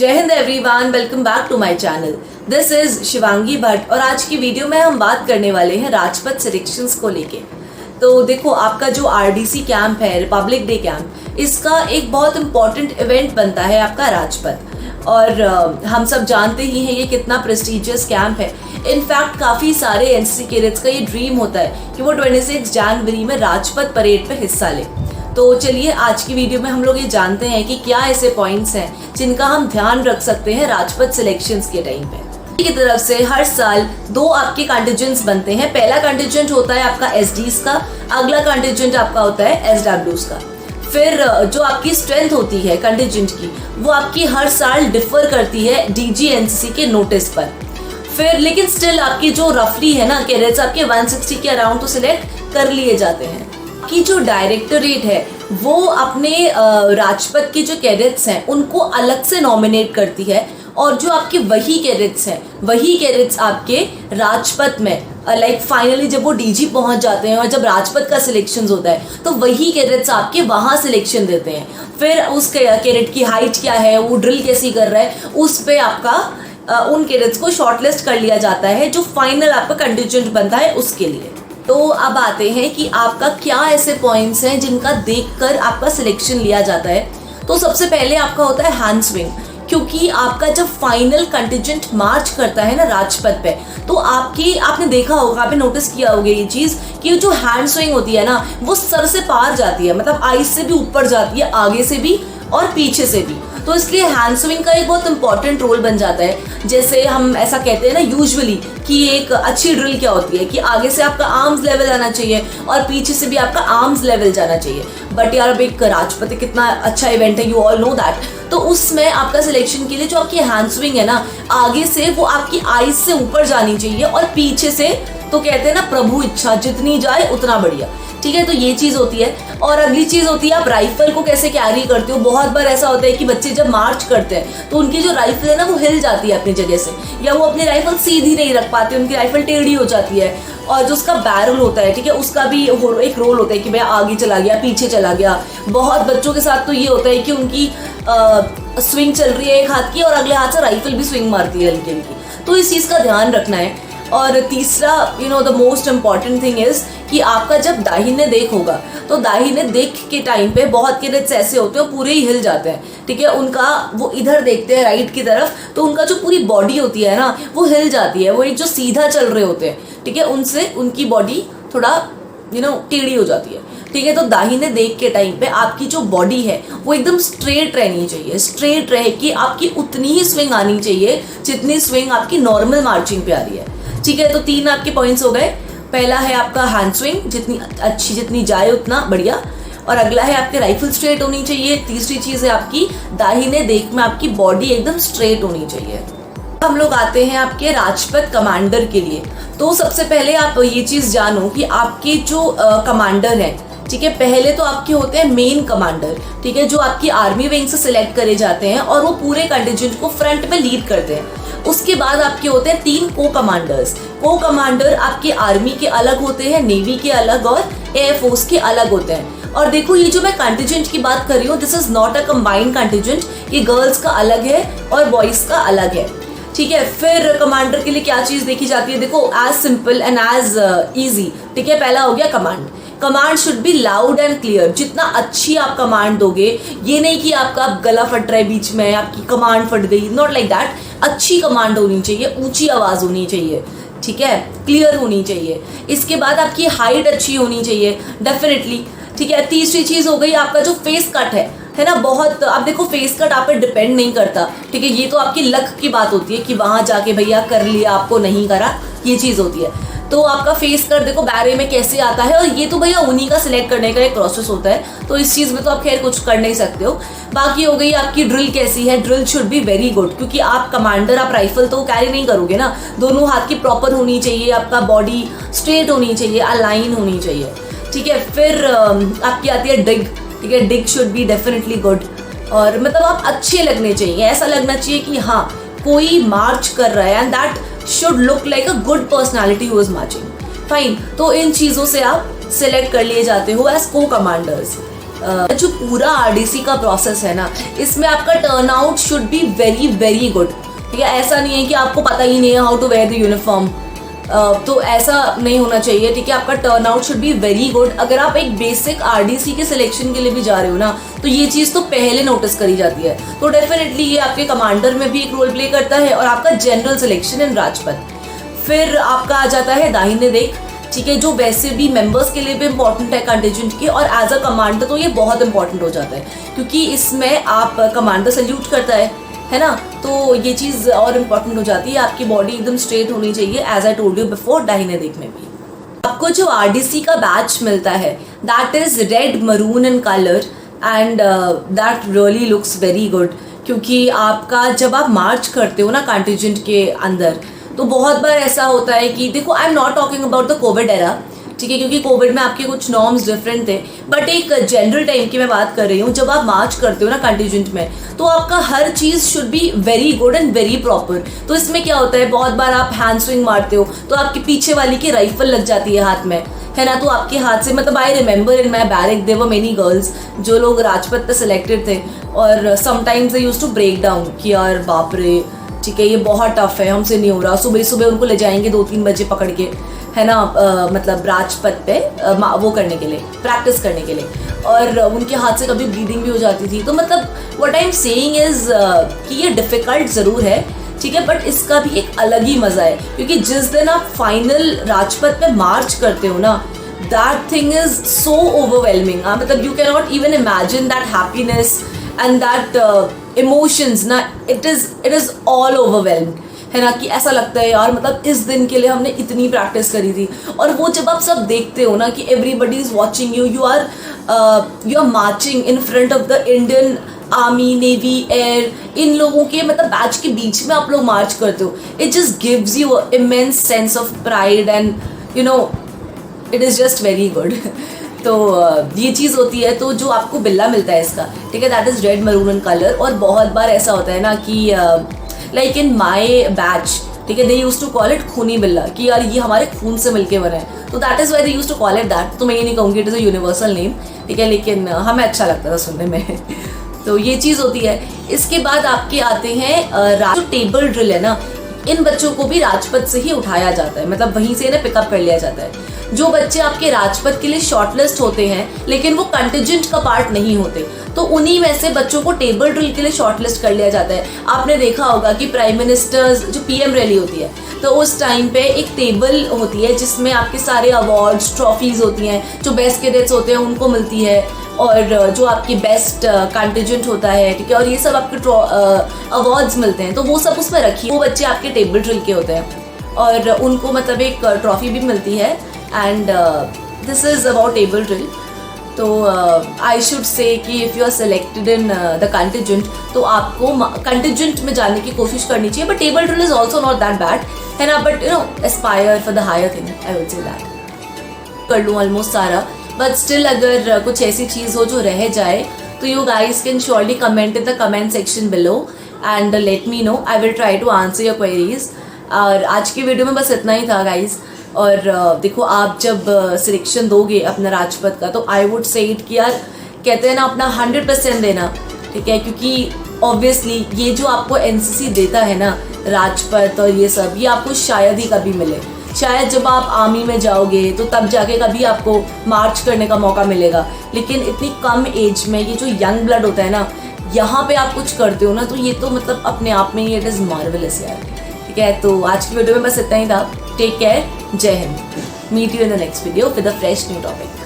जय हिंद everyone, welcome back to my channel. This is Shivangi Bhatt और आज की वीडियो में हम बात करने वाले हैं राजपथ सिलेक्शंस को लेके। तो देखो, आपका जो आरडीसी कैंप है, रिपब्लिक डे कैंप, इसका एक बहुत इंपॉर्टेंट इवेंट बनता है आपका राजपथ। और हम सब जानते ही हैं ये कितना प्रेस्टिजियस कैंप है। इनफैक्ट काफ़ी सारे एनसीसी कैडेट्स का ये ड्रीम होता है कि वो 26 जनवरी में राजपथ परेड पे हिस्सा लें। तो चलिए आज की वीडियो में हम लोग ये जानते हैं कि क्या ऐसे पॉइंट्स हैं जिनका हम ध्यान रख सकते हैं राजपथ सिलेक्शंस के टाइम पे। की तरफ से हर साल दो आपके कंटिजेंट्स बनते हैं। पहला कंटिजेंट होता है आपका एसडीज का, अगला कंटिजेंट आपका होता है एसडब्ल्यूज का। फिर जो आपकी स्ट्रेंथ होती है कंटिजेंट की, वो आपकी हर साल डिफर करती है डीजीएनसीसी के नोटिस पर। फिर लेकिन स्टिल आपकी जो रफली है ना कैडेट्स, आपके 160 के अराउंड तो सिलेक्ट कर लिए जाते हैं। की जो डायरेक्टरेट है वो अपने राजपथ के जो कैडेट्स हैं उनको अलग से नॉमिनेट करती है, और जो आपके वही कैडेट्स हैं, वही कैडेट्स आपके राजपथ में लाइक फाइनली जब वो डीजी पहुंच जाते हैं और जब राजपथ का सिलेक्शन होता है तो वही कैडेट्स आपके वहाँ सिलेक्शन देते हैं। फिर उस कैडेट की हाइट क्या है, वो ड्रिल कैसी कर रहा है, उस पे आपका उन कैडेट्स को शॉर्टलिस्ट कर लिया जाता है जो फाइनल आपका कंटिजेंट बनता है उसके लिए। तो अब आते हैं कि आपका क्या ऐसे पॉइंट्स हैं जिनका देखकर आपका सिलेक्शन लिया जाता है। तो सबसे पहले आपका होता है हैंड स्विंग, क्योंकि आपका जब फाइनल कंटिजेंट मार्च करता है ना राजपथ पे, तो आपने देखा होगा, आपने नोटिस किया होगा ये चीज़ कि जो हैंड स्विंग होती है ना वो सर से पार जाती है, मतलब आइज से भी ऊपर जाती है, आगे से भी और पीछे से भी। तो इसलिए हैंड स्विंग का एक बहुत इंपॉर्टेंट रोल बन जाता है। जैसे हम ऐसा कहते हैं ना यूजुअली कि एक अच्छी ड्रिल क्या होती है कि आगे से आपका आर्म्स लेवल आना चाहिए और पीछे से भी आपका आर्म्स लेवल जाना चाहिए। बट यार अब एक राजपथ कितना अच्छा इवेंट है, यू ऑल नो दैट। तो उसमें आपका सिलेक्शन के लिए जो आपकी हैंड स्विंग है ना, आगे से वो आपकी आईज से ऊपर जानी चाहिए और पीछे से तो कहते हैं ना प्रभु इच्छा, जितनी जाए उतना बढ़िया। ठीक है, तो ये चीज़ होती है। और अगली चीज़ होती है आप राइफल को कैसे कैरी करते हो। बहुत बार ऐसा होता है कि बच्चे जब मार्च करते हैं तो उनकी जो राइफल है ना वो हिल जाती है अपनी जगह से, या वो अपनी राइफल सीधी नहीं रख पाते, उनकी राइफल टेढ़ी हो जाती है। और जो उसका बैरल होता है, ठीक है, उसका भी एक रोल होता है कि भाई आगे चला गया, पीछे चला गया। बहुत बच्चों के साथ तो ये होता है कि उनकी स्विंग चल रही है एक हाथ की और अगले हाथ से राइफल भी स्विंग मारती है हल्की हल्की। तो इस चीज़ का ध्यान रखना है। और तीसरा the most important thing is कि आपका जब दाहिने देख होगा तो दाहिने देख के टाइम पे बहुत कैडेट्स ऐसे होते हैं पूरे ही हिल जाते हैं। ठीक है, उनका वो इधर देखते हैं राइट की तरफ, तो उनका जो पूरी बॉडी होती है ना वो हिल जाती है। वो एक जो सीधा चल रहे होते हैं, ठीक है, उनसे उनकी बॉडी थोड़ा टेढ़ी हो जाती है। ठीक है, तो दाहिने देख के टाइम पे आपकी जो बॉडी है वो एकदम स्ट्रेट रहनी चाहिए। स्ट्रेट रहे कि आपकी उतनी ही स्विंग आनी चाहिए जितनी स्विंग आपकी नॉर्मल मार्चिंग पे आ रही है। ठीक है, तो 3 आपके पॉइंट्स हो गए। पहला है आपका हैंड स्विंग, जितनी अच्छी जितनी जाए उतना बढ़िया। और अगला है आपके राइफल स्ट्रेट होनी चाहिए। तीसरी चीज़ है आपकी दाहिने देख में आपकी बॉडी एकदम स्ट्रेट होनी चाहिए। हम लोग आते हैं आपके राजपथ कमांडर के लिए। तो सबसे पहले आप ये चीज़ जानो कि आपके जो कमांडर हैं, ठीक है, पहले तो आपके होते हैं मेन कमांडर, ठीक है, जो आपकी आर्मी विंग से सिलेक्ट करे जाते हैं और वो पूरे कंटिजेंट को फ्रंट में लीड करते हैं। उसके बाद आपके होते हैं 3 को कमांडर्स। को कमांडर आपके आर्मी के अलग होते हैं, नेवी के अलग और एयरफोर्स के अलग होते हैं। और देखो, ये जो मैं कंटिजेंट की बात कर रही हूँ, this is not a combined contingent. ये गर्ल्स का अलग है और बॉयज का अलग है। ठीक है, फिर कमांडर के लिए क्या चीज़ देखी जाती है, देखो as simple and as easy. ठीक है, पहला हो गया command. Command should be loud and clear. जितना अच्छी आप कमांड दोगे, ये नहीं कि आपका गला फट रहा है बीच में, आपकी कमांड फट गई, नॉट लाइक दैट। अच्छी कमांड होनी चाहिए, ऊंची आवाज़ होनी चाहिए, ठीक है, क्लियर होनी चाहिए। इसके बाद आपकी हाइट अच्छी होनी चाहिए डेफिनेटली। ठीक है, तीसरी चीज़ हो गई आपका जो फेस कट है ना। बहुत आप देखो, फेस कट आप पे डिपेंड नहीं करता, ठीक है, ये तो आपकी लक की बात होती है कि वहाँ जाके भैया कर लिया, आपको नहीं करा, ये चीज़ होती है। तो आपका फेस कट देखो बैरे में कैसे आता है, और ये तो भैया उन्हीं का सिलेक्ट करने का एक प्रोसेस होता है। तो इस चीज़ में तो आप खैर कुछ कर नहीं सकते हो। बाकी हो गई आपकी ड्रिल कैसी है। Drill should be very good, क्योंकि आप कमांडर, आप राइफल तो कैरी नहीं करोगे ना। दोनों हाथ की प्रॉपर होनी चाहिए, आपका बॉडी स्ट्रेट होनी चाहिए, अलाइन होनी चाहिए। ठीक है, फिर आपकी आती है डिग। ठीक है, डिग शुड बी डेफिनेटली गुड, और मतलब आप अच्छे लगने चाहिए। ऐसा लगना चाहिए कि हाँ कोई मार्च कर रहा है, and that should look like a good personality who is marching. Fine, तो इन चीज़ों से आप सिलेक्ट कर लिए जाते हो एज को कमांडर्स। जो पूरा आरडीसी का प्रोसेस है ना, इसमें आपका turnout should be very very good. ठीक है, ऐसा नहीं है कि आपको पता ही नहीं है how to wear the uniform, तो ऐसा नहीं होना चाहिए। ठीक है, आपका turnout should be very good. अगर आप एक बेसिक आरडीसी के सिलेक्शन के लिए भी जा रहे हो ना, तो ये चीज़ तो पहले नोटिस करी जाती है। तो डेफिनेटली ये आपके कमांडर में भी एक रोल प्ले करता है और आपका जनरल सिलेक्शन इन राजपथ। फिर आपका आ जाता है दाहिने देख। ठीक है, जो वैसे भी मेंबर्स के लिए भी इंपॉर्टेंट है कंटिजेंट की, और एज अ कमांडर तो ये बहुत इंपॉर्टेंट हो जाता है, क्योंकि इसमें आप कमांडर सल्यूट करता है ना, तो ये चीज़ और इम्पॉर्टेंट हो जाती है। आपकी बॉडी एकदम स्ट्रेट होनी चाहिए, as I told you before, दाहिने देख में भी। आपको जो आरडीसी का बैच मिलता है that is red maroon in colour and that really looks very good, क्योंकि आपका जब आप मार्च करते हो ना कंटिजेंट के अंदर, तो बहुत बार ऐसा होता है कि देखो, I am not talking about the Covid era, ठीक है, क्योंकि कोविड में आपके कुछ नॉर्म्स डिफरेंट थे, बट एक जनरल टाइम की मैं बात कर रही हूँ। जब आप मार्च करते हो ना कंटिजेंट में, तो आपका हर चीज़ should be very good and very proper. तो इसमें क्या होता है, बहुत बार आप हैंड स्विंग मारते हो तो आपके पीछे वाली की राइफल लग जाती है हाथ में, है ना, तो आपके हाथ से, मतलब I remember in my barrack there were many girls जो लोग राजपथ पे सिलेक्टेड थे, और sometimes they used to break down कि यार बाप रे, ठीक है, ये बहुत टफ है, हमसे नहीं हो रहा। सुबह सुबह उनको ले जाएंगे 2-3 बजे पकड़ के, है ना, मतलब राजपथ पे वो करने के लिए, प्रैक्टिस करने के लिए, और उनके हाथ से कभी ब्लीडिंग भी हो जाती थी। तो मतलब what I am saying is कि ये डिफ़िकल्ट ज़रूर है, ठीक है, बट इसका भी एक अलग ही मज़ा है, क्योंकि जिस दिन आप फाइनल राजपथ पे मार्च करते हो ना, that thing is so overwhelming. मतलब you can not even imagine that happiness and that emotions ना, इट इज़ ऑल ओवरवेल्म्ड, है ना, कि ऐसा लगता है यार, मतलब इस दिन के लिए हमने इतनी प्रैक्टिस करी थी। और वो जब आप सब देखते हो ना कि everybody is watching you, you are marching in front of the Indian army, navy, air, इन लोगों के मतलब बैच के बीच में आप लोग मार्च करते हो, it just gives you immense sense of pride and you know it is just very good. तो ये चीज़ होती है। तो जो आपको बिल्ला मिलता है इसका, ठीक है, that is red maroon in colour. और बहुत बार ऐसा होता है ना कि लाइक इन माई बैच, ठीक है, दे यूज टू कॉल इट खूनी बिल्ला, कि यार ये हमारे खून से मिलके बना है, तो that is why they use to call it that. तो मैं ये नहीं कहूँगी it is a universal name, ठीक है, लेकिन हमें अच्छा लगता था सुनने में। तो ये चीज़ होती है। इसके बाद आपके आते हैं जो टेबल ड्रिल है ना, इन बच्चों को भी राजपथ से ही उठाया जाता है, मतलब वहीं से इन्हें पिकअप कर लिया जाता है। जो बच्चे आपके राजपथ के लिए शॉर्टलिस्ट होते हैं लेकिन वो कंटिजेंट का पार्ट नहीं होते, तो उन्हीं में से बच्चों को टेबल ड्रिल के लिए शॉर्टलिस्ट कर लिया जाता है। आपने देखा होगा कि प्राइम मिनिस्टर्स जो पीएम रैली होती है, तो उस टाइम पे एक टेबल होती है जिसमें आपके सारे अवार्ड्स, ट्रॉफीज होती हैं, जो बेस्ट कैडेट्स होते हैं उनको मिलती है, और जो आपकी बेस्ट कंटिजेंट होता है, ठीक है, और ये सब आपके अवार्ड्स मिलते हैं, तो वो सब उसमें रखिए। वो बच्चे आपके टेबल ड्रिल के होते हैं और उनको मतलब एक ट्रॉफी भी मिलती है। And this is about table drill. तो आई शुड से कि if you are selected in the contingent, तो आपको कंटिजेंट में जाने की कोशिश करनी चाहिए, but table drill is also not that bad, है ना, but you know aspire for the higher thing, I would say that. कर लूँ ऑलमोस्ट सारा, बट स्टिल अगर कुछ ऐसी चीज़ हो जो रह जाए, तो you guys can surely comment in the comment section below and let me know, I will try to answer your queries. और आज की वीडियो में बस इतना ही था गाइज। और देखो, आप जब सिलेक्शन दोगे अपना राजपथ का, तो आई वुड से इट कि यार, कहते हैं ना, अपना 100% देना, ठीक है, क्योंकि ऑब्वियसली ये जो आपको एनसीसी देता है ना, राजपथ और ये सब, ये आपको शायद ही कभी मिले। शायद जब आप आर्मी में जाओगे तो तब जाके कभी आपको मार्च करने का मौका मिलेगा, लेकिन इतनी कम एज में ये जो यंग ब्लड होता है ना, यहाँ पे आप कुछ करते हो ना, तो ये तो मतलब अपने आप में ही इट इज़ मार्वेलस यार, ठीक है। तो आज की वीडियो में बस इतना ही था। टेक केयर, जय हिंद। Meet you in the next video with a fresh new topic.